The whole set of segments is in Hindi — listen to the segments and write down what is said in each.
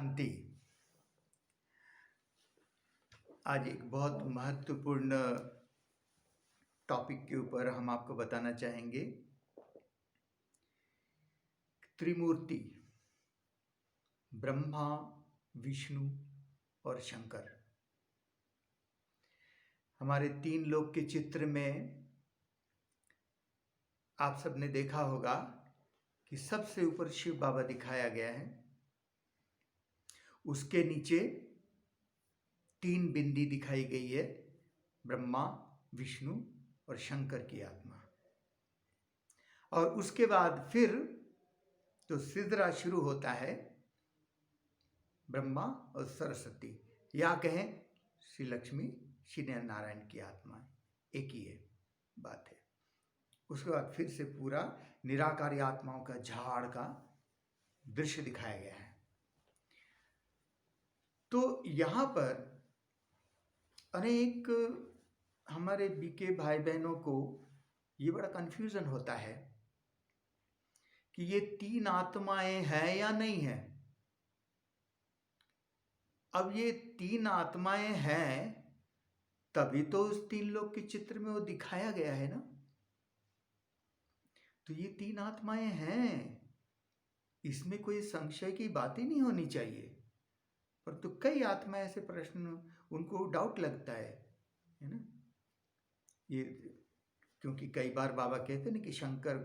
शांति। आज एक बहुत महत्वपूर्ण टॉपिक के ऊपर हम आपको बताना चाहेंगे। त्रिमूर्ति ब्रह्मा, विष्णु और शंकर। हमारे तीन लोक के चित्र में आप सबने देखा होगा कि सबसे ऊपर शिव बाबा दिखाया गया है। उसके नीचे तीन बिंदी दिखाई गई है, ब्रह्मा, विष्णु और शंकर की आत्मा। और उसके बाद फिर तो सिदरा शुरू होता है, ब्रह्मा और सरस्वती, या कहें श्री लक्ष्मी, श्री नारायण की आत्मा, एक ही है बात है। उसके बाद फिर से पूरा निराकारी आत्माओं का झाड़ का दृश्य दिखाया गया है। तो यहाँ पर अनेक हमारे बीके भाई बहनों को ये बड़ा कंफ्यूजन होता है कि ये तीन आत्माएं हैं या नहीं है। अब ये तीन आत्माएं हैं तभी तो उस तीन लोक के चित्र में वो दिखाया गया है ना। तो ये तीन आत्माएं हैं, इसमें कोई संशय की बात ही नहीं होनी चाहिए। परंतु कई आत्माएं ऐसे प्रश्न, उनको डाउट लगता है ना। ये क्योंकि कई बार बाबा कहते हैं ना कि शंकर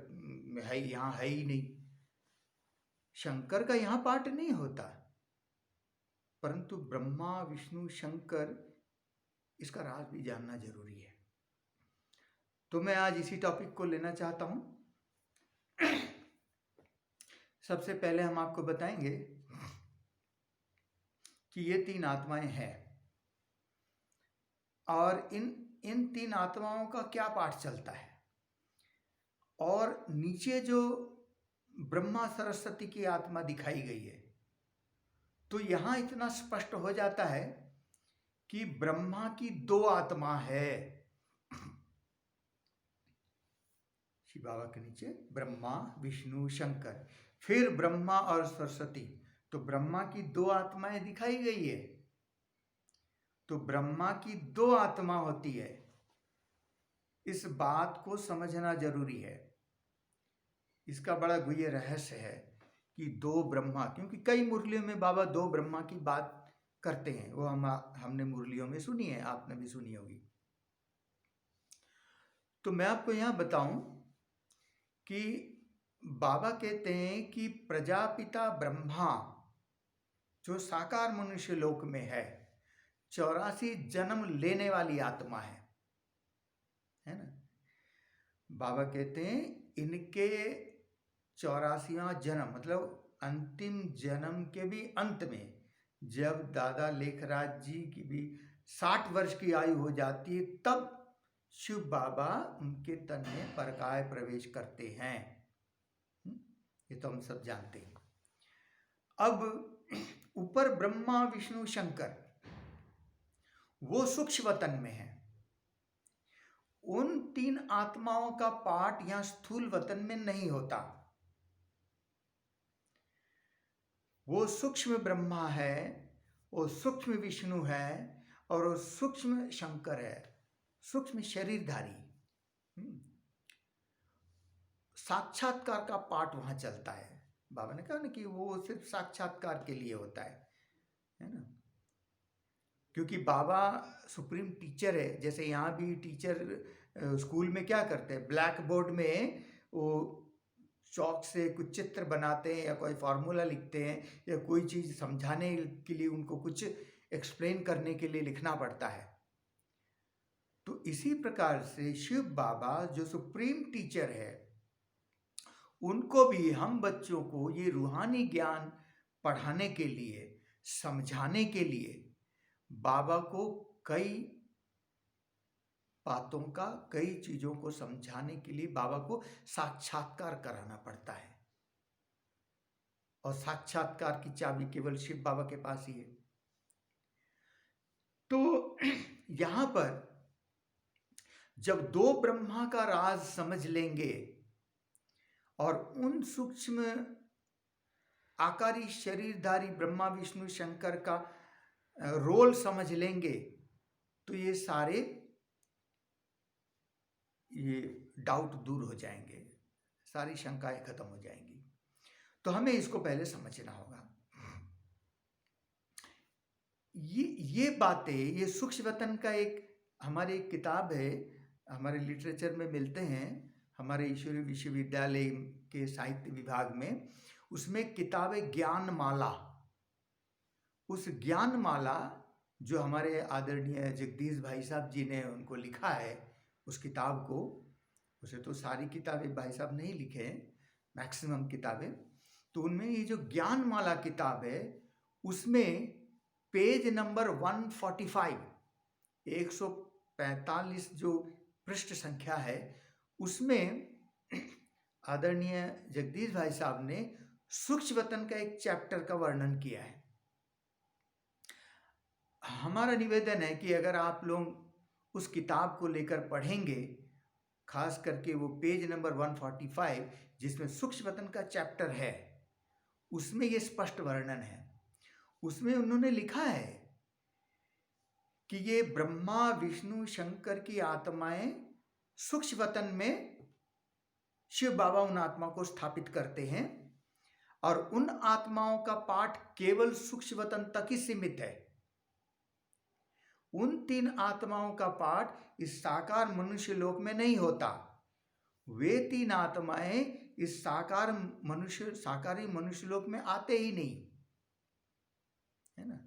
है, यहाँ है ही नहीं। शंकर का यहाँ पाठ नहीं होता, परंतु ब्रह्मा, विष्णु, शंकर, इसका राज भी जानना जरूरी है। तो मैं आज इसी टॉपिक को लेना चाहता हूं। सबसे पहले हम आपको बताएंगे कि ये तीन आत्माएं हैं और इन तीन आत्माओं का क्या पाठ चलता है। और नीचे जो ब्रह्मा सरस्वती की आत्मा दिखाई गई है, तो यहां इतना स्पष्ट हो जाता है कि ब्रह्मा की दो आत्मा है। शिव बाबा के नीचे ब्रह्मा, विष्णु, शंकर, फिर ब्रह्मा और सरस्वती। तो ब्रह्मा की दो आत्माएं दिखाई गई है। तो ब्रह्मा की दो आत्मा होती है, इस बात को समझना जरूरी है। इसका बड़ा गुह्य रहस्य है कि दो ब्रह्मा, क्योंकि कई मुरलियों में बाबा दो ब्रह्मा की बात करते हैं। वो हमने मुरलियों में सुनी है, आपने भी सुनी होगी। तो मैं आपको यहां बताऊं कि बाबा कहते हैं कि प्रजापिता ब्रह्मा जो साकार मनुष्य लोक में है, 84 जन्म लेने वाली आत्मा है ना। बाबा कहते हैं इनके 84वां जन्म, मतलब अंतिम जन्म के भी अंत में, जब दादा लेखराज जी की भी 60 वर्ष की आयु हो जाती है, तब शिव बाबा उनके तन में परकाय प्रवेश करते हैं। ये तो हम सब जानते हैं। अब ऊपर ब्रह्मा, विष्णु, शंकर वो सूक्ष्म वतन में है। उन तीन आत्माओं का पाठ यहां स्थूल वतन में नहीं होता। वो सूक्ष्म ब्रह्मा है, वो सूक्ष्म विष्णु है और वो सूक्ष्म शंकर है, सूक्ष्म शरीरधारी। साक्षात्कार का पाठ वहां चलता है। बाबा ने कहा ना कि वो सिर्फ साक्षात्कार के लिए होता है ना। क्योंकि बाबा सुप्रीम टीचर है। जैसे यहाँ भी टीचर स्कूल में क्या करते हैं, ब्लैक बोर्ड में वो चौक से कुछ चित्र बनाते हैं या कोई फॉर्मूला लिखते हैं या कोई चीज़ समझाने के लिए उनको कुछ एक्सप्लेन करने के लिए लिखना पड़ता है। तो इसी प्रकार से शिव बाबा जो सुप्रीम टीचर है, उनको भी हम बच्चों को ये रूहानी ज्ञान पढ़ाने के लिए, समझाने के लिए, बाबा को कई बातों का, कई चीजों को समझाने के लिए बाबा को साक्षात्कार कराना पड़ता है। और साक्षात्कार की चाबी केवल शिव बाबा के पास ही है। तो यहां पर जब दो ब्रह्मा का राज समझ लेंगे और उन सूक्ष्म आकारी शरीरधारी ब्रह्मा विष्णु शंकर का रोल समझ लेंगे तो ये सारे ये डाउट दूर हो जाएंगे, सारी शंकाएं खत्म हो जाएंगी। तो हमें इसको पहले समझना होगा। ये बातें, ये सूक्ष्मवतन का एक हमारी एक किताब है, हमारे लिटरेचर में मिलते हैं, हमारे ईश्वरीय विश्वविद्यालय के साहित्य विभाग में, उसमें किताब है ज्ञानमाला। उस ज्ञानमाला जो हमारे आदरणीय जगदीश भाई साहब जी ने उनको लिखा है, उस किताब को, उसे तो सारी किताबें भाई साहब नहीं लिखे हैं, मैक्सिमम किताबें, तो उनमें ये जो ज्ञानमाला किताब है उसमें पेज नंबर 145, 145 जो पृष्ठ संख्या है, उसमें आदरणीय जगदीश भाई साहब ने सूक्ष्मवतन का एक चैप्टर का वर्णन किया है। हमारा निवेदन है कि अगर आप लोग उस किताब को लेकर पढ़ेंगे, खास करके वो पेज नंबर 145 जिसमें सूक्ष्मवतन का चैप्टर है, उसमें ये स्पष्ट वर्णन है। उसमें उन्होंने लिखा है कि ये ब्रह्मा विष्णु शंकर की आत्माएं सूक्ष्मवतन में शिव बाबा उन आत्माओं को स्थापित करते हैं और उन आत्माओं का पाठ केवल सूक्ष्मवतन तक ही सीमित है। उन 3 आत्माओं का पाठ इस साकार मनुष्य लोक में नहीं होता। वे 3 आत्माएं इस साकारी मनुष्य लोक में आते ही नहीं, है ना।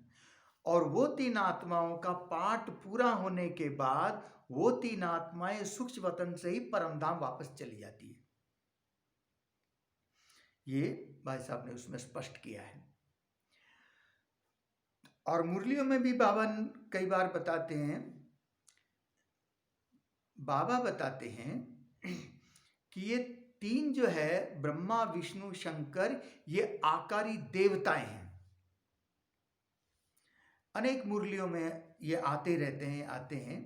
और वो 3 आत्माओं का पाठ पूरा होने के बाद वो 3 आत्माएं सूक्ष्मवतन से ही परमधाम वापस चली जाती है। ये भाई साहब ने उसमें स्पष्ट किया है। और मुरलियों में भी बाबा कई बार बताते हैं, बाबा बताते हैं कि ये 3 जो है ब्रह्मा विष्णु शंकर, ये आकारी देवताएं हैं। अनेक मुरलियों में ये आते रहते हैं, आते हैं।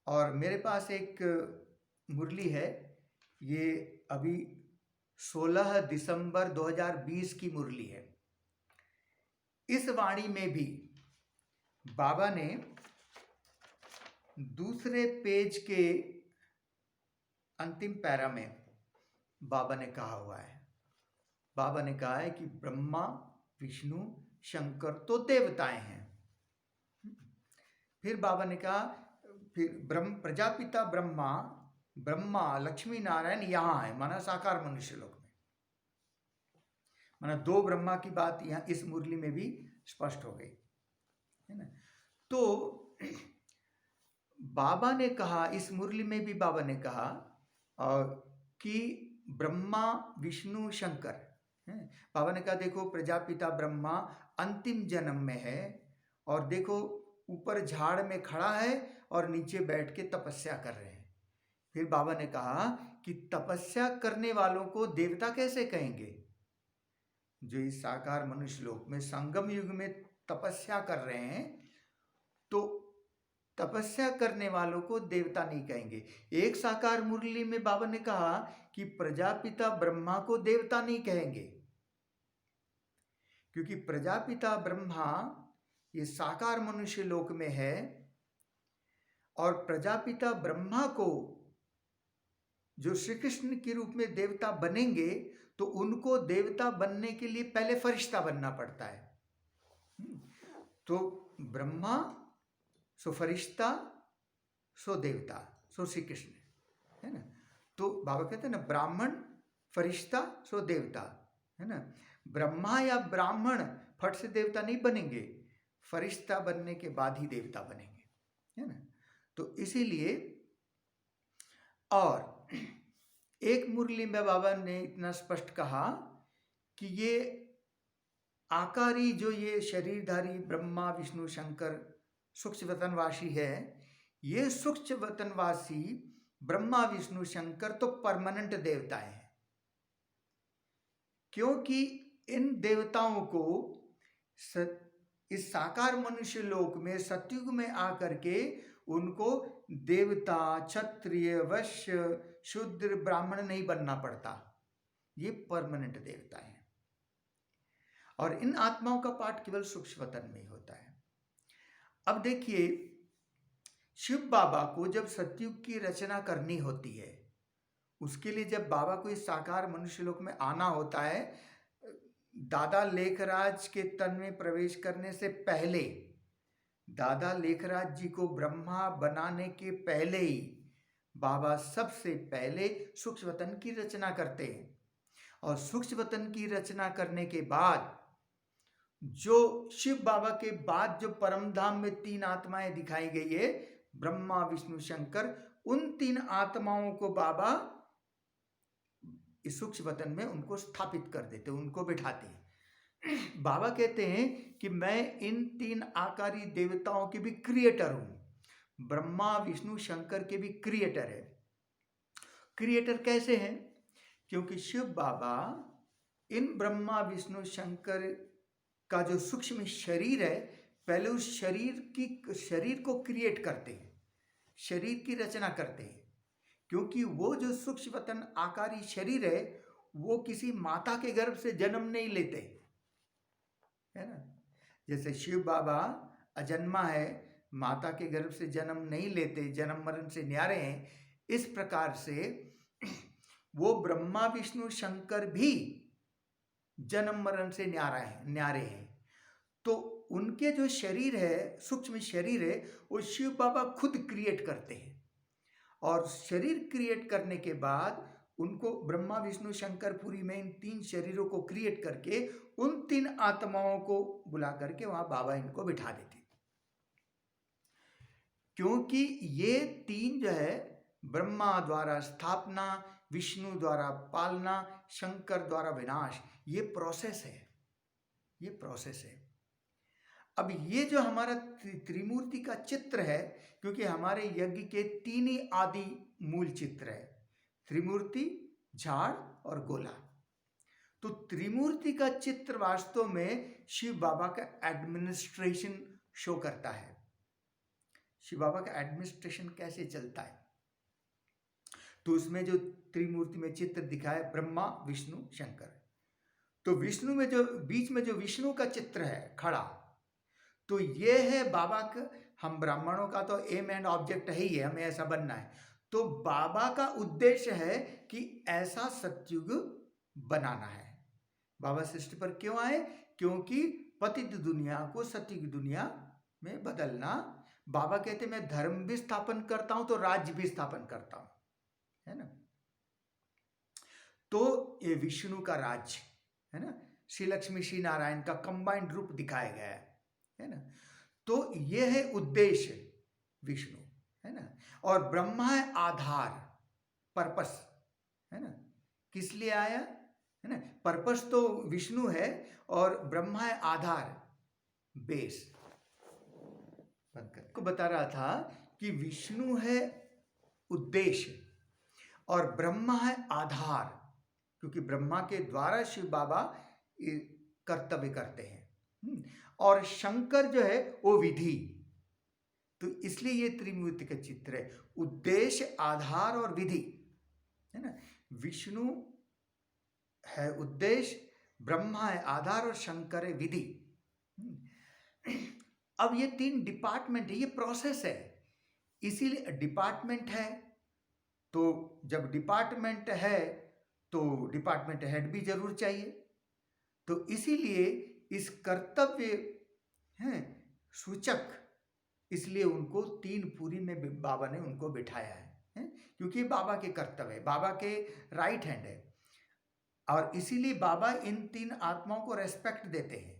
और मेरे पास एक मुरली है, ये अभी 16 दिसंबर 2020 की मुरली है। इस वाणी में भी बाबा ने दूसरे पेज के अंतिम पैरा में बाबा ने कहा हुआ है, बाबा ने कहा है कि ब्रह्मा विष्णु शंकर तो देवताएं हैं। फिर बाबा ने कहा, फिर प्रजापिता ब्रह्मा लक्ष्मी नारायण यहाँ है, माना साकार मनुष्य लोक में, माना 2 ब्रह्मा की बात यहाँ इस मुरली में भी स्पष्ट हो गई, है ना। तो बाबा ने कहा, इस मुरली में भी बाबा ने कहा कि ब्रह्मा विष्णु शंकर, है। बाबा ने कहा देखो प्रजापिता ब्रह्मा अंतिम जन्म में है और देखो ऊपर झाड़ में खड़ा है और नीचे बैठ के तपस्या कर रहे हैं। फिर बाबा ने कहा कि तपस्या करने वालों को देवता कैसे कहेंगे? जो इस साकार मनुष्य लोक में संगम युग में तपस्या कर रहे हैं, तो तपस्या करने वालों को देवता नहीं कहेंगे। एक साकार मुरली में बाबा ने कहा कि प्रजापिता ब्रह्मा को देवता नहीं कहेंगे, क्योंकि प्रजापिता ब्रह्मा ये साकार मनुष्य लोक में है और प्रजापिता ब्रह्मा को जो श्री कृष्ण के रूप में देवता बनेंगे तो उनको देवता बनने के लिए पहले फरिश्ता बनना पड़ता है। तो ब्रह्मा सो फरिश्ता सो देवता सो श्री कृष्ण, है ना। तो बाबा कहते हैं ना, ब्राह्मण फरिश्ता सो देवता, है ना। ब्रह्मा या ब्राह्मण फट से देवता नहीं बनेंगे, फरिश्ता बनने के बाद ही देवता बनेंगे, है ना। तो इसीलिए, और एक मुरली में बाबा ने इतना स्पष्ट कहा कि ये आकारी जो ये शरीरधारी ब्रह्मा विष्णु शंकर सूक्ष्मवतनवासी है, ये सूक्ष्मवतनवासी ब्रह्मा विष्णु शंकर तो परमानेंट देवता हैं, क्योंकि इन देवताओं को इस साकार मनुष्य लोक में सतयुग में आकर के उनको देवता क्षत्रिय वैश्य शूद्र ब्राह्मण नहीं बनना पड़ता, ये परमानेंट देवता हैं। और इन आत्माओं का पाठ केवल सूक्ष्म वतन में ही होता है। अब देखिए, शिव बाबा को जब सतयुग की रचना करनी होती है, उसके लिए जब बाबा को इस साकार मनुष्य लोक में आना होता है, दादा लेखराज के तन में प्रवेश करने से पहले, दादा लेखराज जी को ब्रह्मा बनाने के पहले ही बाबा सबसे पहले सूक्ष्म वतन की रचना करते हैं। और सूक्ष्म वतन की रचना करने के बाद जो शिव बाबा के बाद जो परम धाम में 3 आत्माएं दिखाई गई है, ब्रह्मा विष्णु शंकर, उन 3 आत्माओं को बाबा इस सूक्ष्म वतन में उनको स्थापित कर देते, उनको बिठाते हैं। बाबा कहते हैं कि मैं इन 3 आकारी देवताओं के भी क्रिएटर हूं। ब्रह्मा विष्णु शंकर के भी क्रिएटर है। क्रिएटर कैसे हैं? क्योंकि शिव बाबा इन ब्रह्मा विष्णु शंकर का जो सूक्ष्म शरीर है, पहले उस शरीर को क्रिएट करते हैं, शरीर की रचना करते हैं। क्योंकि वो जो सूक्ष्म वतन आकारी शरीर है, वो किसी माता के गर्भ से जन्म नहीं लेते, है ना। जैसे शिव बाबा अजन्मा है, माता के गर्भ से जन्म नहीं लेते, जन्म मरण से न्यारे हैं। इस प्रकार से वो ब्रह्मा विष्णु शंकर भी जन्म मरण से न्यारे हैं। तो उनके जो शरीर है, सूक्ष्म शरीर है, वो शिव बाबा खुद क्रिएट करते हैं। और शरीर क्रिएट करने के बाद उनको ब्रह्मा विष्णु शंकर पुरी में इन 3 शरीरों को क्रिएट करके उन 3 आत्माओं को बुला करके वहां बाबा इनको बिठा देते। क्योंकि ये 3 जो है, ब्रह्मा द्वारा स्थापना, विष्णु द्वारा पालना, शंकर द्वारा विनाश, ये प्रोसेस है, ये प्रोसेस है। अब ये जो हमारा त्रिमूर्ति का चित्र है, क्योंकि हमारे यज्ञ के 3 ही आदि मूल चित्र है, त्रिमूर्ति, झाड़ और गोला। तो त्रिमूर्ति का चित्र वास्तव में शिव बाबा का एडमिनिस्ट्रेशन शो करता है। शिव बाबा का एडमिनिस्ट्रेशन कैसे चलता है, तो उसमें जो त्रिमूर्ति में चित्र दिखाया ब्रह्मा विष्णु शंकर, तो विष्णु में जो बीच में जो विष्णु का चित्र है खड़ा, तो ये है बाबा का, हम ब्राह्मणों का तो एम एंड ऑब्जेक्ट है ही है, हमें ऐसा बनना है। तो बाबा का उद्देश्य है कि ऐसा सतयुग बनाना है। बाबा सृष्टि पर क्यों आए? क्योंकि पतित दुनिया को सतयुग दुनिया में बदलना। बाबा कहते मैं धर्म भी स्थापन करता हूं तो राज्य भी स्थापन करता हूं, है ना। तो ये विष्णु का राज्य है ना, श्री लक्ष्मी श्री नारायण का कंबाइंड रूप दिखाया गया है ना। तो ये है उद्देश्य विष्णु, है ना। और ब्रह्मा है आधार, पर्पस, है ना। किस लिए आया, है ना। पर्पस तो विष्णु है और ब्रह्मा है आधार, बेस। को बता रहा था कि विष्णु है उद्देश्य और ब्रह्मा है आधार, क्योंकि ब्रह्मा के द्वारा शिव बाबा कर्तव्य करते हैं। और शंकर जो है वो विधि। तो इसलिए ये त्रिमूर्ति का चित्र है, उद्देश्य, आधार और विधि, है ना। विष्णु है उद्देश्य, ब्रह्मा है आधार और शंकर है विधि। अब ये 3 डिपार्टमेंट है, ये प्रोसेस है। इसीलिए डिपार्टमेंट है, तो जब डिपार्टमेंट है तो डिपार्टमेंट हेड भी जरूर चाहिए। तो इसीलिए इस कर्तव्य है सूचक, इसलिए उनको 3 पूरी में बाबा ने उनको बिठाया है, क्योंकि बाबा के कर्तव्य है, बाबा के राइट हैंड है। और इसीलिए बाबा इन 3 आत्माओं को रेस्पेक्ट देते हैं।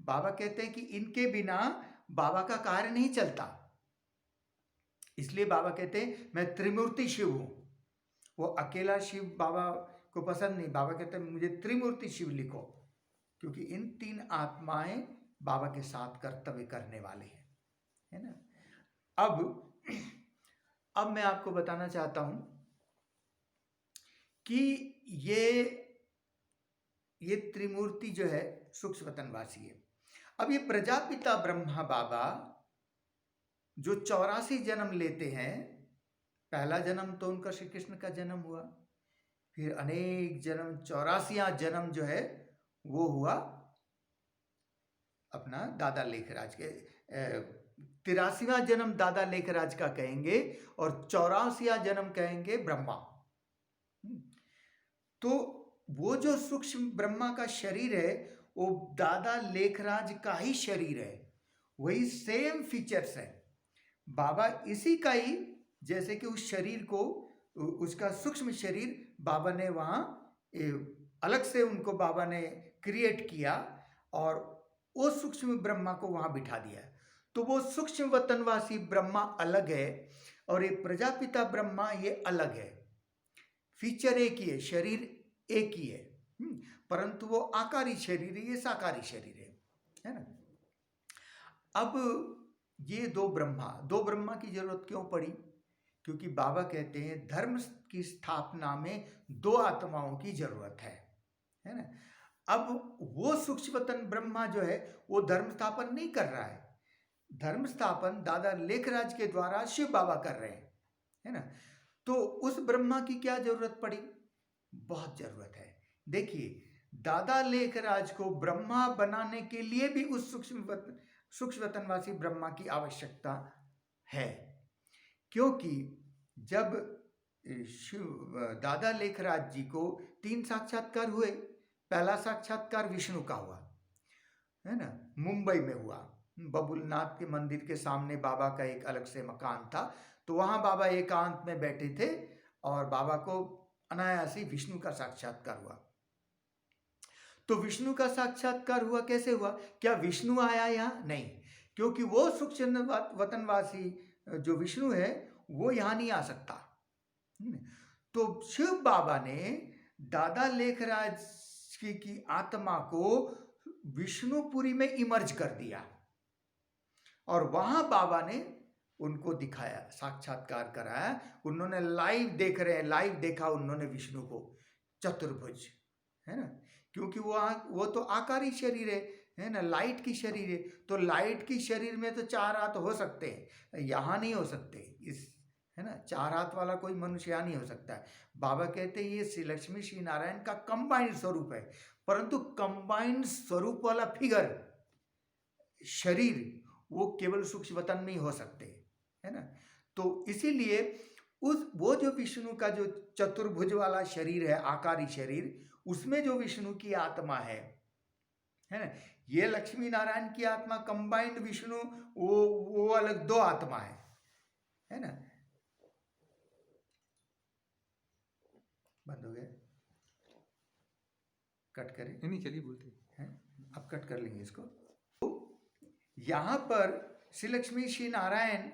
बाबा कहते हैं कि इनके बिना बाबा का कार्य नहीं चलता। इसलिए बाबा कहते हैं मैं त्रिमूर्ति शिव हूं। वो अकेला शिव बाबा को पसंद नहीं, बाबा कहते हैं मुझे त्रिमूर्ति शिव लिखो, क्योंकि इन 3 आत्माएं बाबा के साथ कर्तव्य करने वाले हैं, है ना। अब मैं आपको बताना चाहता हूं कि ये त्रिमूर्ति जो है सूक्ष्म वतनवासी है। अब ये प्रजापिता ब्रह्मा बाबा जो 84 जन्म लेते हैं, पहला जन्म तो उनका श्री कृष्ण का जन्म हुआ, फिर अनेक जन्म 84वां जन्म जो है वो हुआ अपना दादा लेखराज के 83वां जन्म दादा लेखराज का कहेंगे और 84वां जन्म कहेंगे ब्रह्मा। तो वो जो सूक्ष्म ब्रह्मा का शरीर है वो दादा लेखराज का ही शरीर है, वही सेम फीचर्स है। बाबा इसी का ही, जैसे कि उस शरीर को, उसका सूक्ष्म शरीर बाबा ने वहाँ अलग से उनको बाबा ने क्रिएट किया और वो सूक्ष्म ब्रह्मा को वहाँ बिठा दिया। तो वो सूक्ष्म वतनवासी ब्रह्मा अलग है और ये प्रजापिता ब्रह्मा ये अलग है। फीचर एक ही है, शरीर एक ही है, परंतु वो आकारी शरीर है, ये साकारी शरीर है ना। अब ये दो ब्रह्मा की जरूरत क्यों पड़ी? क्योंकि बाबा कहते हैं धर्म की स्थापना में दो आत्माओं की जरूरत है ना। अब वो सूक्ष्मतन ब्रह्मा जो है वो धर्म स्थापन नहीं कर रहा है, धर्म स्थापन दादा लेखराज के द्वारा शिव बाबा कर रहे हैं, है ना। तो उस ब्रह्मा की क्या जरूरत पड़ी? बहुत जरूरत है। देखिए, दादा लेखराज को ब्रह्मा बनाने के लिए भी उस सूक्ष्मतनवासी ब्रह्मा की आवश्यकता है, क्योंकि जब दादा लेखराज जी को 3 साक्षात्कार हुए, पहला साक्षात्कार विष्णु का हुआ, है ना, मुंबई में हुआ। बबुलनाथ के मंदिर के सामने बाबा का एक अलग से मकान था, तो वहाँ बाबा एकांत में बैठे थे और बाबा को अनायास ही विष्णु का साक्षात्कार हुआ। तो विष्णु का साक्षात्कार हुआ, कैसे हुआ? क्या विष्णु आया यहाँ? नहीं, क्योंकि वो सूक्ष्म वतनवासी जो विष्णु है वो यहाँ नहीं आ सकता। तो शिव बाबा ने दादा लेखराज की आत्मा को विष्णुपुरी में इमर्ज कर दिया और वहां बाबा ने उनको दिखाया, साक्षात्कार कराया। उन्होंने लाइव देख रहे हैं, लाइव देखा उन्होंने विष्णु को चतुर्भुज, है ना, क्योंकि वो तो आकारी शरीर है ना, लाइट की शरीर है। तो लाइट की शरीर में तो 4 हाथ हो सकते हैं, यहाँ नहीं हो सकते, इस, है ना, 4 हाथ वाला कोई मनुष्य यहाँ नहीं हो सकता है। बाबा कहते हैं ये श्री लक्ष्मी श्री नारायण का कंबाइंड स्वरूप है, परंतु कंबाइंड स्वरूप वाला फिगर, शरीर, वो केवल सूक्ष्म वतन में ही हो सकते, है ना। तो इसीलिए वो जो विष्णु का जो चतुर्भुज वाला शरीर है, आकारी शरीर, उसमें जो विष्णु की आत्मा है ना, ये लक्ष्मी नारायण की आत्मा कंबाइंड विष्णु, वो अलग 2 आत्मा है ना। बंद हो गया, कट करें? नहीं, चलिए बोलते हैं, अब कट कर लेंगे इसको। तो यहाँ पर श्री लक्ष्मी श्री नारायण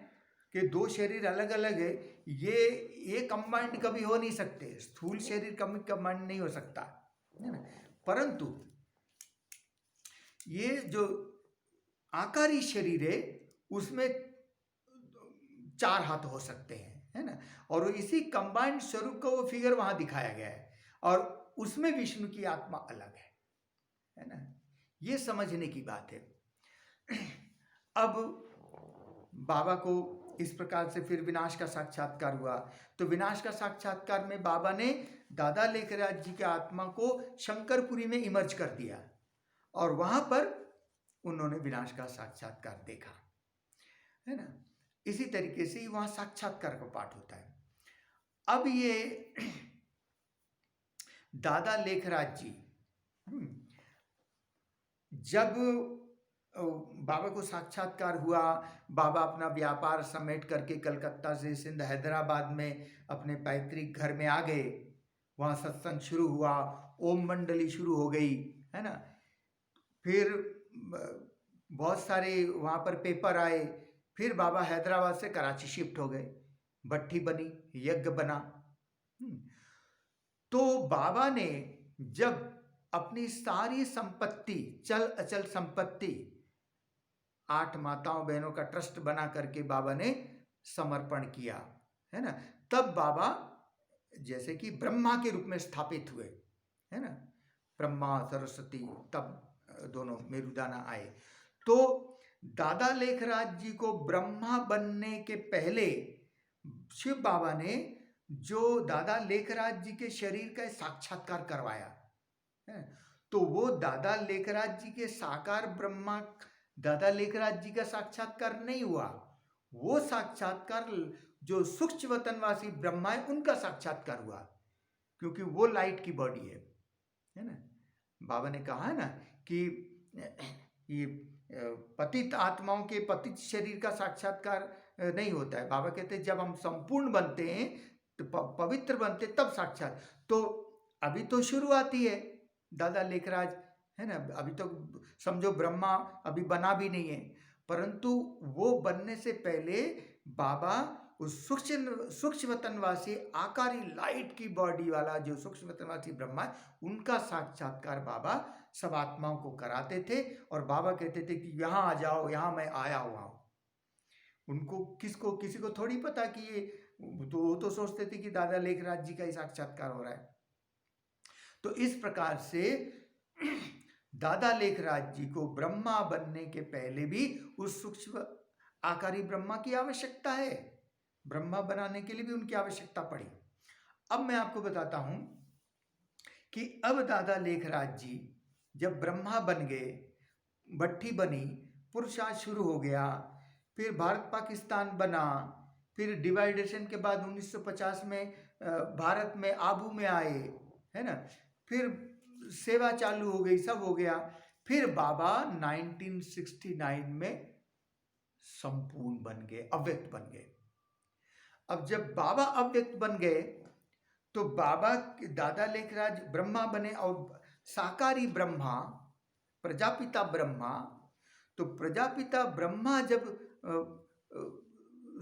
के 2 शरीर अलग अलग है, ये कंबाइंड कभी हो नहीं सकते, स्थूल शरीर कभी कंबाइंड नहीं हो सकता, है ना। परंतु ये जो आकारी शरीर है उसमें 4 हाथ हो सकते हैं, है ना, और इसी कंबाइंड स्वरूप का वो फिगर वहां दिखाया गया है और उसमें विष्णु की आत्मा अलग है ना। ये समझने की बात है। अब बाबा को इस प्रकार से फिर विनाश का साक्षात्कार हुआ। तो विनाश का साक्षात्कार में बाबा ने दादा लेखराज जी की आत्मा को शंकरपुरी में इमर्ज कर दिया और वहां पर उन्होंने विनाश का साक्षात्कार देखा, है ना। इसी तरीके से वहां साक्षात्कार का पाठ होता है। अब ये दादा लेखराज जी जब बाबा को साक्षात्कार हुआ, बाबा अपना व्यापार समेट करके कलकत्ता से सिंध हैदराबाद में अपने पैतृक घर में आ गए। वहाँ सत्संग शुरू हुआ, ओम मंडली शुरू हो गई, है ना। फिर बहुत सारे वहाँ पर पेपर आए। फिर बाबा हैदराबाद से कराची शिफ्ट हो गए, भट्टी बनी, यज्ञ बना। तो बाबा ने जब अपनी सारी संपत्ति, चल अचल संपत्ति, 8 माताओं बहनों का ट्रस्ट बना करके बाबा ने समर्पण किया, है ना, तब बाबा जैसे कि ब्रह्मा के रूप में स्थापित हुए, है ना। ब्रह्मा सरस्वती तब दोनों मेरुदाना आए। तो दादा लेखराज जी को ब्रह्मा बनने के पहले शिव बाबा ने जो दादा लेखराज जी के शरीर का साक्षात्कार करवाया है, तो वो दादा लेखराज जी के साकार ब्रह्मा दादा लेखराज जी का साक्षात्कार नहीं हुआ, वो साक्षात्कार जो सूक्ष्म वतनवासी ब्रह्मा है उनका साक्षात्कार हुआ, क्योंकि वो लाइट की बॉडी है ना। बाबा ने कहा है ना कि ये पतित आत्माओं के पतित शरीर का साक्षात्कार नहीं होता है। बाबा कहते हैं जब हम संपूर्ण बनते हैं तो पवित्र बनते तब साक्षात। तो अभी तो शुरुआत ही है दादा लेखराज, है ना। अभी तो समझो ब्रह्मा अभी बना भी नहीं है, परंतु वो बनने से पहले बाबा उस सूक्ष्म वतनवासी आकारी लाइट की बॉडी वाला जो सूक्ष्म वतनवासी ब्रह्मा है उनका साक्षात्कार बाबा सब आत्माओं को कराते थे। और बाबा कहते थे कि यहाँ आ जाओ, यहाँ मैं आया हुआ हूँ। उनको किसी को थोड़ी पता कि ये तो सोचते थे कि दादा लेखराज जी का ही साक्षात्कार हो रहा है। तो इस प्रकार से दादा लेखराज जी को ब्रह्मा बनने के पहले भी उस सूक्ष्म आकारी ब्रह्मा की आवश्यकता है। ब्रह्मा बनाने के लिए भी उनकी आवश्यकता पड़ी। अब मैं आपको बताता हूं कि अब दादा लेखराज जी जब ब्रह्मा बन गए, भट्ठी बनी, पुरुषार्थ शुरू हो गया, फिर भारत पाकिस्तान बना, फिर डिवाइडेशन के बाद 1950 में भारत में आबू में आए, है ना। फिर सेवा चालू हो गई, सब हो गया। फिर बाबा 1969 में संपूर्ण बन गए, अव्यक्त बन गए। अब जब बाबा अव्यक्त बन गए तो बाबा दादा लेखराज ब्रह्मा बने और साकारी ब्रह्मा, प्रजापिता ब्रह्मा। तो प्रजापिता ब्रह्मा जब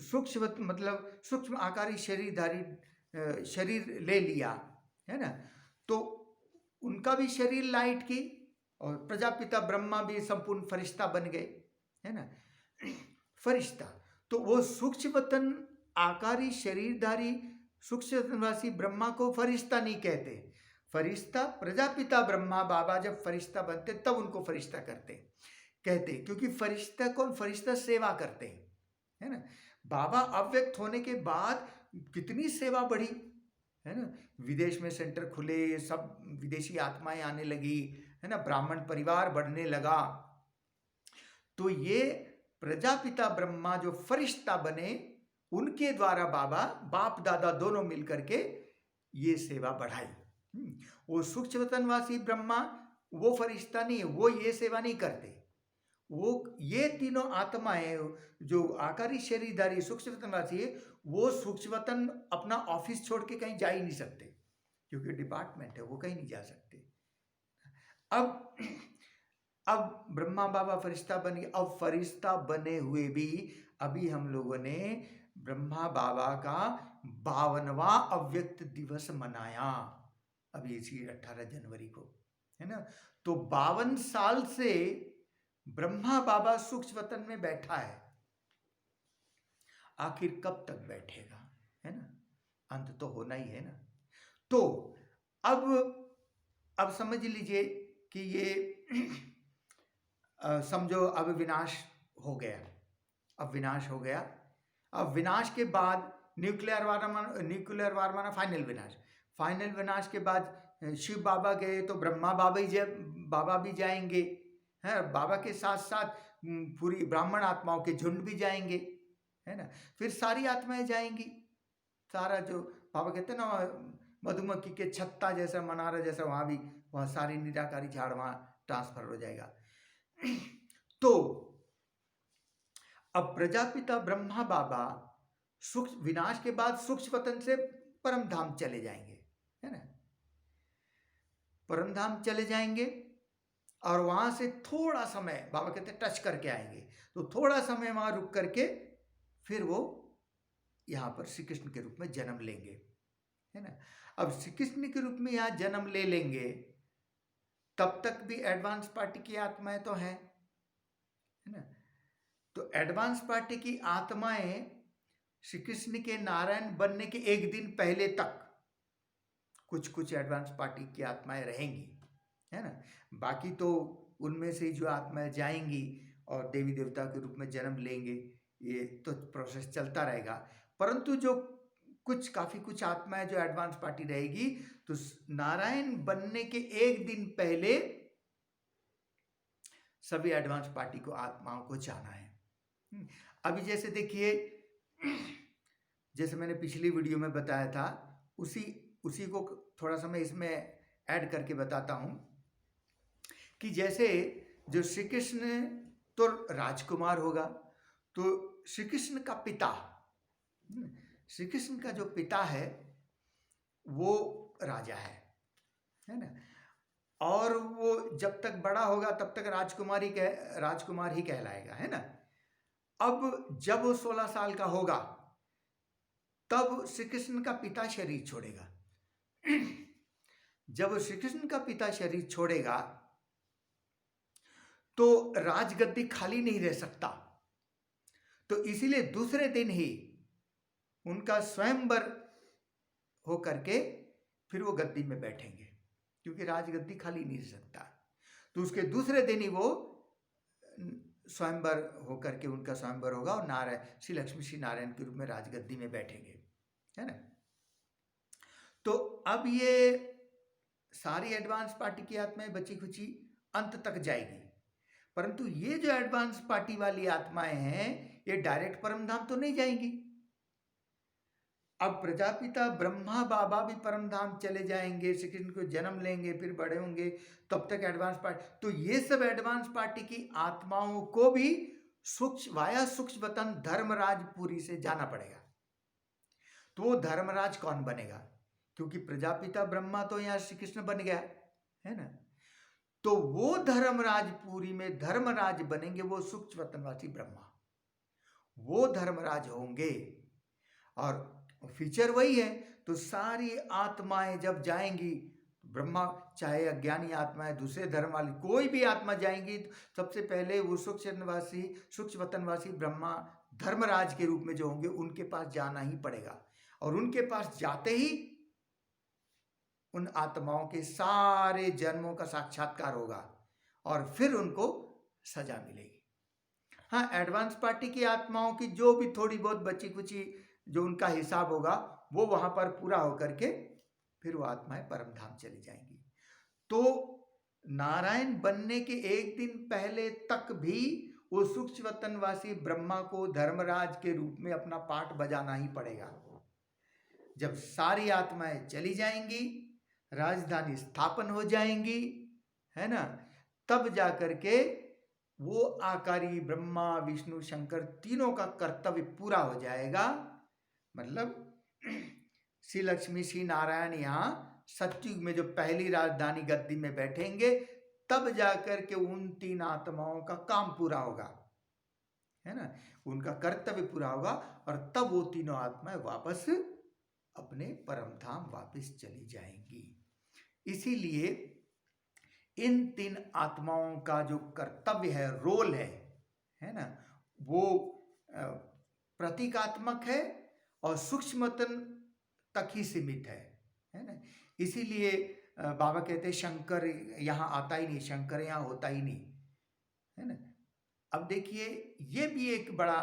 सूक्ष्म मतलब सूक्ष्म आकारी शरीरधारी शरीर ले लिया, है ना, तो उनका भी शरीर लाइट की, और प्रजापिता ब्रह्मा भी संपूर्ण फरिश्ता बन गए, है ना। फरिश्ता तो वो सूक्ष्म वतन आकारी शरीरधारी सूक्ष्म वतनवासी ब्रह्मा को फरिश्ता नहीं कहते। फरिश्ता प्रजापिता ब्रह्मा बाबा जब फरिश्ता बनते तब उनको फरिश्ता कहते, क्योंकि फरिश्ता कौन, फरिश्ता सेवा करते हैं, है ना। बाबा अव्यक्त होने के बाद कितनी सेवा बढ़ी, है ना। विदेश में सेंटर खुले, सब विदेशी आत्माएं आने लगी, है ना, ब्राह्मण परिवार बढ़ने लगा। तो ये प्रजापिता ब्रह्मा जो फरिश्ता बने, उनके द्वारा बाबा बाप दादा दोनों मिलकर के ये सेवा बढ़ाई। वो सूक्ष्म वतनवासी ब्रह्मा वो फरिश्ता नहीं है, वो ये सेवा नहीं करते। वो ये तीनों आत्माएं जो आकारी शरीरधारी सूक्ष्म वतनवासी है, वो सूक्ष्म वतन अपना ऑफिस छोड़ के कहीं जा ही नहीं सकते, क्योंकि डिपार्टमेंट है, वो कहीं नहीं जा सकते। अब ब्रह्मा बाबा फरिश्ता बन गए। अब फरिश्ता बने हुए भी अभी हम लोगों ने ब्रह्मा बाबा का 52वां अव्यक्त दिवस मनाया, अभी इसी 18 जनवरी को, है ना। तो 52 साल से ब्रह्मा बाबा सूक्ष्म वतन में बैठा है, आखिर कब तक बैठेगा, है ना, अंत तो होना ही है ना। तो अब समझ लीजिए कि ये समझो अब विनाश हो गया। अब विनाश हो गया। अब विनाश के बाद न्यूक्लियर वार माना फाइनल विनाश। फाइनल विनाश के बाद शिव बाबा गए तो ब्रह्मा बाबा भी जाएंगे, है। बाबा के साथ साथ पूरी ब्राह्मण आत्माओं के झुंड भी जाएंगे, है ना। फिर सारी आत्माएं जाएंगी, सारा जो बाबा कहते हैं ना मधुमक्खी के छत्ता जैसा, मनारा जैसा, वहाँ सारी निराकारी झाड़ वहाँ ट्रांसफर हो जाएगा। तो अब प्रजापिता ब्रह्मा बाबा विनाश के बाद सूक्ष्म वतन से परम धाम चले जाएंगे, है ना। परम धाम चले जाएंगे और वहां से थोड़ा समय बाबा कहते हैं टच करके आएंगे। तो थोड़ा समय वहां रुक करके फिर वो यहाँ पर श्री कृष्ण के रूप में जन्म लेंगे, है ना। अब श्री कृष्ण के रूप में यहाँ जन्म ले लेंगे, तब तक भी एडवांस पार्टी की आत्माएं तो हैं, है ना। तो एडवांस पार्टी की आत्माएं श्री कृष्ण के नारायण बनने के एक दिन पहले तक कुछ एडवांस पार्टी की आत्माएं रहेंगी, है ना। बाकी तो उनमें से जो आत्माएं जाएंगी और देवी देवता के रूप में जन्म लेंगे, ये तो प्रोसेस चलता रहेगा। परंतु जो काफी कुछ आत्माएं जो एडवांस पार्टी रहेगी, तो नारायण बनने के एक दिन पहले सभी एडवांस पार्टी को आत्माओं को जाना है। अभी जैसे देखिए, जैसे मैंने पिछली वीडियो में बताया था, उसी को थोड़ा सा मैं इसमें ऐड करके बताता हूँ कि जैसे जो श्री कृष्ण तो राजकुमार होगा, तो श्री कृष्ण का पिता, श्री कृष्ण का जो पिता है वो राजा है ना, और वो जब तक बड़ा होगा तब तक राजकुमार ही कहलाएगा, है ना। अब जब वो 16 साल का होगा तब श्री कृष्ण का पिता शरीर छोड़ेगा। जब श्री कृष्ण का पिता शरीर छोड़ेगा तो राजगद्दी खाली नहीं रह सकता, तो इसीलिए दूसरे दिन ही उनका स्वयंवर हो करके फिर वो गद्दी में बैठेंगे, क्योंकि राजगद्दी खाली नहीं रह सकता। तो उसके दूसरे दिन ही वो स्वयंवर होकर के उनका स्वयंवर होगा और श्री लक्ष्मी श्री नारायण के रूप में राजगद्दी में बैठेंगे, है ना। तो अब ये सारी एडवांस पार्टी की आत्माएं बची खुची अंत तक जाएगी, परंतु ये जो एडवांस पार्टी वाली आत्माएं हैं ये डायरेक्ट परमधाम तो नहीं जाएंगी। अब प्रजापिता ब्रह्मा बाबा भी परमधाम चले जाएंगे, श्री कृष्ण को जन्म लेंगे, फिर बड़े होंगे, तब तक एडवांस पार्टी, तो ये सब एडवांस पार्टी की आत्माओं को भी वाया सूक्ष्म वतन धर्मराजपुरी से जाना पड़ेगा। तो वो धर्मराज कौन बनेगा, क्योंकि प्रजापिता ब्रह्मा तो यहाँ श्री कृष्ण बन गया, है ना। तो वो धर्मराजपुरी में धर्मराज बनेंगे, वो सूक्ष्म वतनवासी ब्रह्मा, वो धर्मराज होंगे। और फीचर वही है। तो सारी आत्माएं जब जाएंगी, ब्रह्मा चाहे अज्ञानी आत्माएं, दूसरे धर्म वाली कोई भी आत्मा जाएंगी, तो सबसे पहले वो सूक्ष्म वतनवासी ब्रह्मा धर्मराज के रूप में जो होंगे उनके पास जाना ही पड़ेगा, और उनके पास जाते ही उन आत्माओं के सारे जन्मों का साक्षात्कार होगा और फिर उनको सजा मिलेगी। हाँ, एडवांस पार्टी की आत्माओं की जो भी थोड़ी बहुत बची कुची जो उनका हिसाब होगा वो वहां पर पूरा होकर के फिर वो आत्माएं परमधाम चली जाएंगी। तो नारायण बनने के एक दिन पहले तक भी वो सूक्ष्म वतनवासी ब्रह्मा को धर्मराज के रूप में अपना पाठ बजाना ही पड़ेगा। जब सारी आत्माएं चली जाएंगी, राजधानी स्थापन हो जाएंगी, है ना, तब जाकर के वो आकारी ब्रह्मा विष्णु शंकर तीनों का कर्तव्य पूरा हो जाएगा। मतलब श्री लक्ष्मी श्री नारायण यहाँ सतयुग में जो पहली राजधानी गद्दी में बैठेंगे, तब जाकर के उन तीन आत्माओं का काम पूरा होगा, है ना, उनका कर्तव्य पूरा होगा, और तब वो तीनों आत्माएं वापस अपने परम धाम वापस चली जाएंगी। इसीलिए इन तीन आत्माओं का जो कर्तव्य है, रोल है ना, वो प्रतीकात्मक है और सूक्ष्मतन तक ही सीमित है ना। इसीलिए बाबा कहते हैं शंकर यहाँ आता ही नहीं, शंकर यहाँ होता ही नहीं, है ना। अब देखिए ये भी एक बड़ा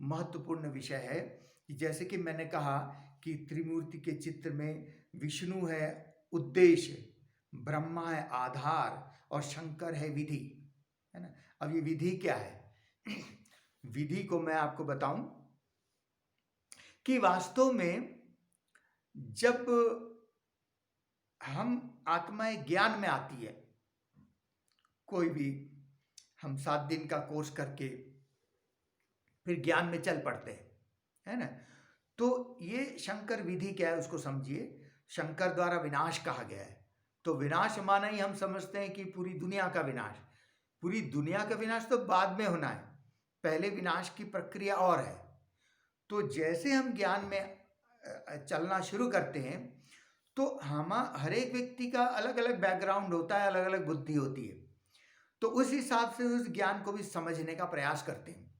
महत्वपूर्ण विषय है कि जैसे कि मैंने कहा कि त्रिमूर्ति के चित्र में विष्णु है उद्देश्य, ब्रह्मा है आधार और शंकर है विधि, है ना। अब ये विधि क्या है? विधि को मैं आपको बताऊं कि वास्तव में जब हम आत्माएं ज्ञान में आती है, कोई भी हम 7 दिन का कोर्स करके फिर ज्ञान में चल पड़ते हैं, है ना। तो ये शंकर विधि क्या है उसको समझिए। शंकर द्वारा विनाश कहा गया है, तो विनाश माना ही हम समझते हैं कि पूरी दुनिया का विनाश। पूरी दुनिया का विनाश तो बाद में होना है, पहले विनाश की प्रक्रिया और है। तो जैसे हम ज्ञान में चलना शुरू करते हैं तो हर एक व्यक्ति का अलग अलग बैकग्राउंड होता है, अलग अलग बुद्धि होती है, तो उस हिसाब से उस ज्ञान को भी समझने का प्रयास करते हैं।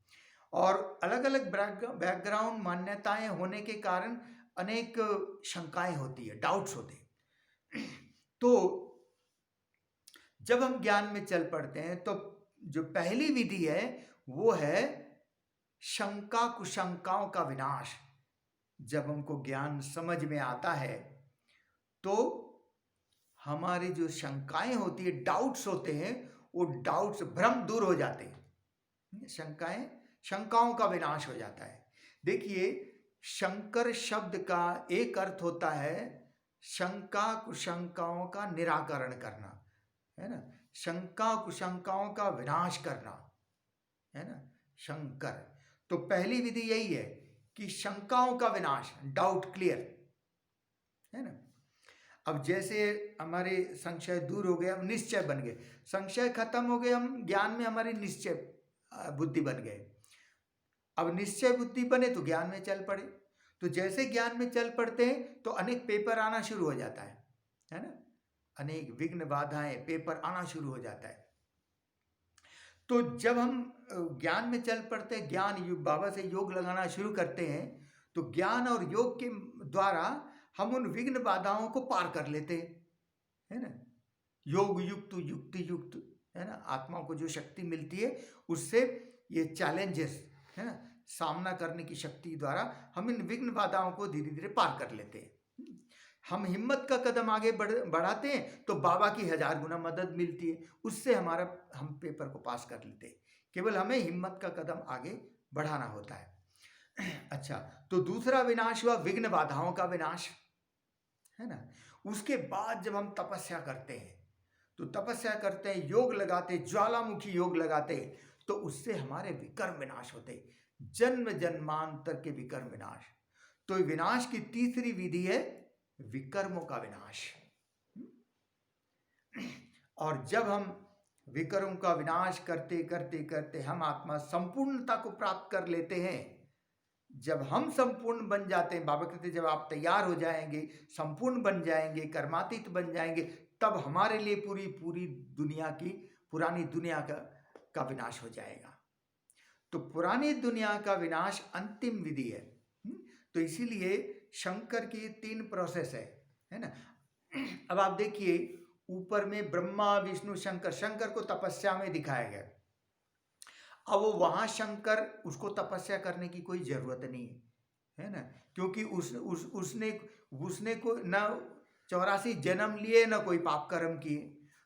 और अलग अलग बैकग्राउंड मान्यताएं होने के कारण अनेक शंकाएं होती है, डाउट्स होते हैं। तो जब हम ज्ञान में चल पड़ते हैं तो जो पहली विधि है वो है शंका कुशंकाओं का विनाश। जब हमको ज्ञान समझ में आता है तो हमारी जो शंकाएं होती है, डाउट्स होते हैं, वो डाउट्स, भ्रम दूर हो जाते हैं, शंकाओं का विनाश हो जाता है। देखिए, शंकर शब्द का एक अर्थ होता है शंका कुशंकाओं का निराकरण करना, है ना, शंका कुशंकाओं का विनाश करना, है ना, शंकर। तो पहली विधि यही है कि शंकाओं का विनाश, डाउट क्लियर, है ना। अब जैसे हमारे संशय दूर हो गए, हम निश्चय बन गए, संशय खत्म हो गए, हम ज्ञान में हमारी निश्चय बुद्धि बन गए। अब निश्चय बुद्धि बने तो ज्ञान में चल पड़े। तो जैसे ज्ञान में चल पड़ते हैं तो अनेक पेपर आना शुरू हो जाता है ना, अनेक विघ्न बाधाएं, पेपर आना शुरू हो जाता है। तो जब हम ज्ञान में चल पड़ते हैं, बाबा से योग लगाना शुरू करते हैं, तो ज्ञान और योग के द्वारा हम उन विघ्न बाधाओं को पार कर लेते हैं, है ना। योग युक्त, युक्ति युक्त, है ना, आत्मा को जो शक्ति मिलती है उससे ये चैलेंजेस, है ना, सामना करने की शक्ति द्वारा हम इन विघ्न बाधाओं को धीरे धीरे पार कर लेते हैं। हम हिम्मत का कदम आगे बढ़ाते हैं तो बाबा की 1000 गुना मदद मिलती है, उससे हम पेपर को पास कर लेते हैं। केवल हमें हिम्मत का कदम आगे बढ़ाना होता है। अच्छा, तो दूसरा विनाश हुआ विघ्न बाधाओं का विनाश, है ना। उसके बाद जब हम तपस्या करते हैं, तो तपस्या करते हैं, योग लगाते, ज्वालामुखी योग लगाते, तो उससे हमारे विकर्म विनाश होते, जन्म जन्मांतर के विकर्म विनाश। तो विनाश की तीसरी विधि है विकर्मों का विनाश। और जब हम विकर्मों का विनाश करते करते करते हम आत्मा संपूर्णता को प्राप्त कर लेते हैं, जब हम संपूर्ण बन जाते हैं, बाबा कहते हैं जब आप तैयार हो जाएंगे, संपूर्ण बन जाएंगे, कर्मातीत बन जाएंगे, तब हमारे लिए पूरी दुनिया की, पुरानी दुनिया का विनाश हो जाएगा। तो पुरानी दुनिया का विनाश अंतिम विधि है। तो इसीलिए शंकर की 3 प्रोसेस है ना। अब आप देखिए, ऊपर में ब्रह्मा विष्णु शंकर को तपस्या में दिखाया गया। अब वो वहां शंकर, उसको तपस्या करने की कोई जरूरत नहीं है ना, क्योंकि उसने को न 84 जन्म लिए, न कोई पाप कर्म किए।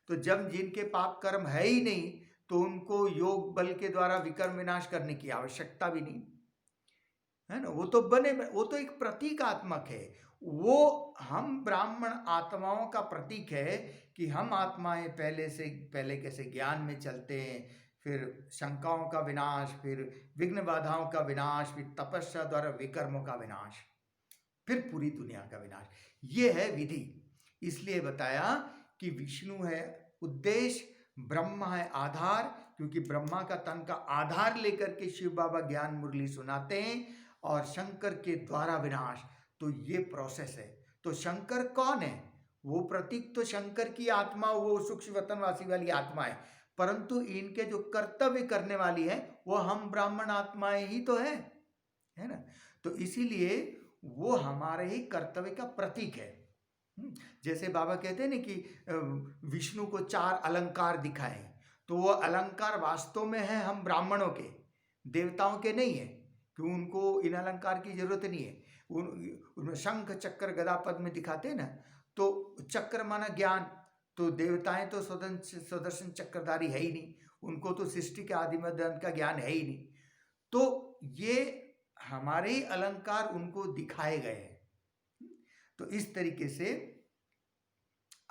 तो जब जिनके पाप कर्म है ही नहीं, तो उनको योग बल के द्वारा विकर्म विनाश करने की आवश्यकता भी नहीं, है ना। वो तो एक प्रतीकात्मक है। वो हम ब्राह्मण आत्माओं का प्रतीक है कि हम आत्माएं पहले कैसे ज्ञान में चलते हैं, फिर शंकाओं का विनाश, फिर विघ्न बाधाओं का विनाश, फिर तपस्या द्वारा विकर्मों का विनाश, फिर पूरी दुनिया का विनाश। ये है विधि। इसलिए बताया कि विष्णु है उद्देश्य, ब्रह्मा है आधार, क्योंकि ब्रह्मा का तन का आधार लेकर के शिव बाबा ज्ञान मुरली सुनाते हैं, और शंकर के द्वारा विनाश। तो ये प्रोसेस है। तो शंकर कौन है? वो प्रतीक तो शंकर की आत्मा, वो सूक्ष्म वतनवासी वाली आत्मा है, परंतु इनके जो कर्तव्य करने वाली है वो हम ब्राह्मण आत्माएं ही तो है ना। तो इसीलिए वो हमारे ही कर्तव्य का प्रतीक है। जैसे बाबा कहते हैं ना कि विष्णु को 4 अलंकार दिखाए, तो वो अलंकार वास्तव में है हम ब्राह्मणों के, देवताओं के नहीं है, क्यों उनको इन अलंकार की जरूरत नहीं है। उन शंख चक्र गदा पद्म दिखाते हैं ना, तो चक्र माना ज्ञान, तो देवताएं तो सुदर्शन चक्रधारी है ही नहीं, उनको तो सृष्टि के आदि मध्य अंत का ज्ञान है ही नहीं। तो ये हमारे ही अलंकार उनको दिखाए गए हैं। तो इस तरीके से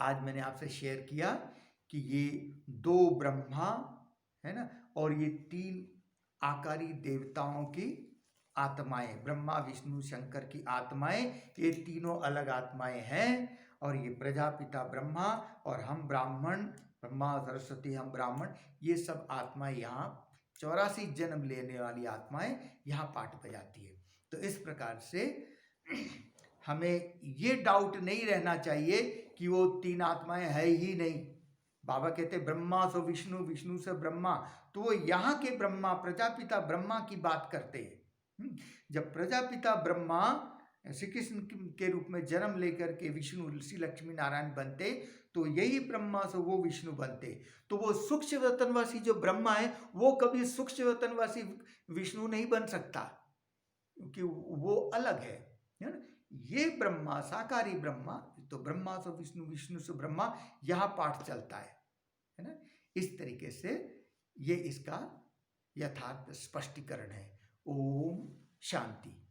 आज मैंने आपसे शेयर किया कि ये 2 ब्रह्मा है ना, और ये 3 आकारी देवताओं की आत्माएं, ब्रह्मा विष्णु शंकर की आत्माएं, ये तीनों अलग आत्माएं हैं। और ये प्रजापिता ब्रह्मा और हम ब्राह्मण, ब्रह्मा सरस्वती हम ब्राह्मण, ये सब आत्माएं यहाँ 84 जन्म लेने वाली आत्माएं यहाँ पाठ बजाती है। तो इस प्रकार से हमें ये डाउट नहीं रहना चाहिए कि वो 3 आत्माएं है ही नहीं। बाबा कहते ब्रह्मा से विष्णु, विष्णु से ब्रह्मा, तो वो यहाँ के ब्रह्मा, प्रजापिता ब्रह्मा की बात करते हैं। जब प्रजापिता ब्रह्मा श्री कृष्ण के रूप में जन्म लेकर के विष्णु श्री लक्ष्मी नारायण बनते, तो यही ब्रह्मा से वो विष्णु बनते। तो वो सूक्ष्म वतनवासी जो ब्रह्मा है, वो कभी सूक्ष्म वतनवासी विष्णु नहीं बन सकता, क्योंकि वो अलग है ना। ये ब्रह्मा, साकारी ब्रह्मा, तो ब्रह्मा से विष्णु, विष्णु से ब्रह्मा, यहाँ पाठ चलता है ना। इस तरीके से ये इसका यथार्थ स्पष्टीकरण है। ओम शांति।